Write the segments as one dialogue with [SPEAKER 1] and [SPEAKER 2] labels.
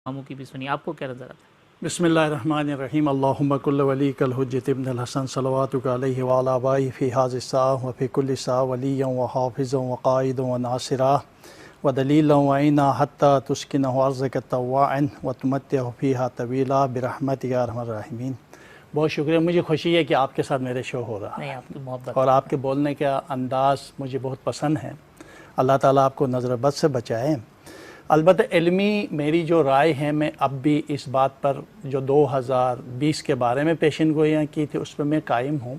[SPEAKER 1] मामू की भी सुनी, आपको क्या नज़र आता है?
[SPEAKER 2] बिस्मिल्लाहिर्रहमानिर्रहीम। अल्लाहुम्मा कुल्लु वलीकल हुज्जत इब्नुल हसन सलवातुका अलैहि व अला आबाई फ़ी हाज़िस साअ व फ़ी कुल्लि साअ वलिय्यन व हाफ़िज़न व क़ाइदन व नासिरा व दलीलन व ऐना हत्ता तुस्किनहु अर्ज़क तव्वाअन व तुमत्तिअहु फ़ीहा तवीला बिरहमतिका या अरहमर राहिमीन। बहुत शुक्रिया, मुझे खुशी है कि आपके साथ मेरे शो हो रहा है
[SPEAKER 1] आपकी मोहब्बत
[SPEAKER 2] और आपके बोलने का अंदाज़ मुझे बहुत पसंद है। अल्लाह ताला आपको नज़र बद से बचाए। अलबत्ता इल्मी मेरी जो राय है, मैं अब भी इस बात पर जो 2020 के बारे में पेशन गोइयाँ की थी उस पर मैं कायम हूँ।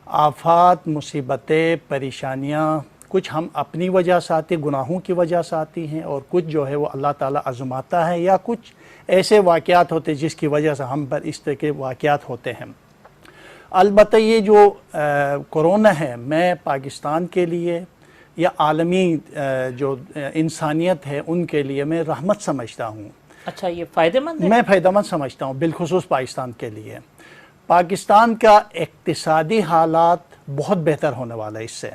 [SPEAKER 2] आफात, मुसीबतें, परेशानियाँ कुछ हम अपनी वजह से आती, गुनाहों की वजह से आती हैं, और कुछ जो है वो अल्लाह ताला आज़माता है, या कुछ ऐसे वाक़यात होते हैं जिसकी वजह से हम पर इस तरह के वाक़यात होते हैं। अलबत्ता ये जो कोरोना है, मैं पाकिस्तान के लिए या आलमी जो इंसानियत है उनके लिए मैं रहमत समझता हूँ।
[SPEAKER 1] अच्छा, ये फ़ायदेमंद है?
[SPEAKER 2] मैं फ़ायदेमंद समझता हूँ, बिलखुसूस पाकिस्तान के लिए। पाकिस्तान का इक़्तिसादी हालात बहुत बेहतर होने वाला है इससे,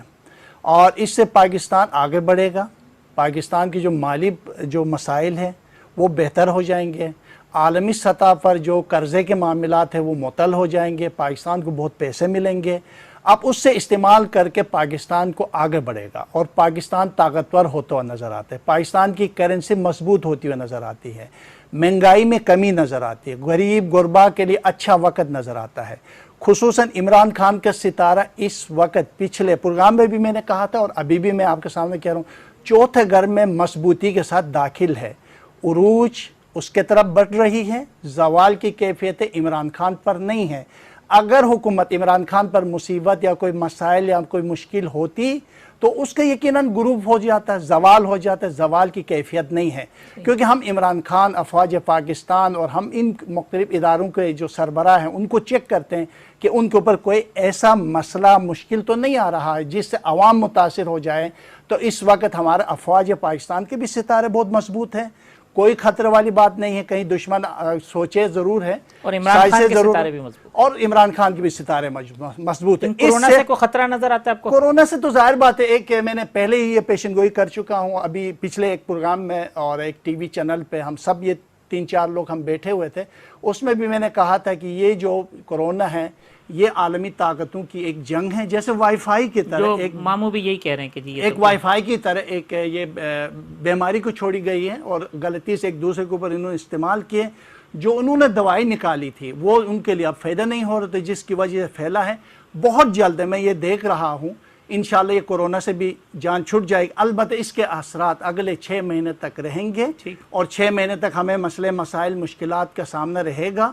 [SPEAKER 2] और इससे पाकिस्तान आगे बढ़ेगा। पाकिस्तान की जो माली जो मसाइल हैं वो बेहतर हो जाएंगे। आलमी सतह पर जो कर्ज़े के मामलात हैं वो मुअत्तल हो जाएंगे। पाकिस्तान को बहुत पैसे मिलेंगे, अब उससे इस्तेमाल करके पाकिस्तान को आगे बढ़ेगा और पाकिस्तान ताकतवर होता हुआ नज़र आता है। पाकिस्तान की करेंसी मजबूत होती हुई नज़र आती है, महंगाई में कमी नज़र आती है, गरीब गुरबा के लिए अच्छा वक्त नज़र आता है। खुसूसन इमरान खान का सितारा इस वक्त, पिछले प्रोग्राम में भी मैंने कहा था और अभी भी मैं आपके सामने कह रहा हूँ, चौथे घर में मजबूती के साथ दाखिल है। उरूज उसके तरफ बढ़ रही है। ज़वाल की कैफियतें इमरान खान पर नहीं है। अगर हुकूमत इमरान खान पर मुसीबत या कोई मसाइल या कोई मुश्किल होती तो उसका यकीनन गुरूब हो जाता है, ज़वाल हो जाता है। ज़वाल की कैफियत नहीं है, क्योंकि हम इमरान खान, अफवाज पाकिस्तान और हम इन मुख्तलिफ इदारों के जो सरबराह हैं उनको चेक करते हैं कि उनके ऊपर कोई ऐसा मसला मुश्किल तो नहीं आ रहा है जिससे अवाम मुतासिर हो जाए। तो इस वक्त हमारे अफवाज पाकिस्तान के भी सितारे बहुत मजबूत हैं, कोई खतरे वाली बात नहीं है। कहीं दुश्मन सोचे ज़रूर है,
[SPEAKER 1] और इमरान खान के सितारे भी मजबूत,
[SPEAKER 2] और इमरान खान के भी सितारे मजबूत है।
[SPEAKER 1] कोरोना से कोई खतरा नजर आता है आपको?
[SPEAKER 2] कोरोना से तो जाहिर बात है, एक मैंने पहले ही ये पेशन गोई कर चुका हूँ, अभी पिछले एक प्रोग्राम में और एक टीवी चैनल पे हम सब ये 3-4 लोग हम बैठे हुए थे, उसमें भी मैंने कहा था कि ये जो कोरोना है ये आलमी ताकतों की एक जंग है, जैसे वाईफाई की तरह। एक
[SPEAKER 1] मामू भी यही कह रहे हैं कि जी
[SPEAKER 2] एक वाईफाई की तरह एक ये बीमारी को छोड़ी गई है, और गलती से एक दूसरे के ऊपर इन्होंने इस्तेमाल किए। जो उन्होंने दवाई निकाली थी वो उनके लिए अब फ़ायदा नहीं हो रहा था, जिसकी वजह से फैला है। बहुत जल्द मैं ये देख रहा हूँ इंशाल्लाह ये कोरोना से भी जान छूट जाएगी। अलबत्ता इसके असरात अगले 6 महीने तक रहेंगे, और 6 महीने तक हमें मसले मसाइल मुश्किलात का सामना रहेगा।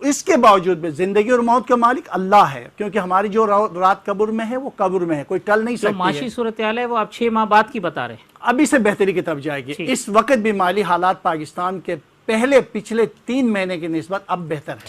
[SPEAKER 2] इसके बावजूद भी ज़िंदगी और मौत का मालिक अल्लाह है, क्योंकि हमारी जो रात कब्र में है वो कब्र में है, कोई टल नहीं सकती।
[SPEAKER 1] माशी सूरत हाल है वो आप 6 माह बाद की बता रहे हैं,
[SPEAKER 2] अभी से बेहतरी की तरफ जाएगी। इस वक्त भी माली हालात पाकिस्तान के पिछले 3 महीने की निस्बत अब बेहतर है।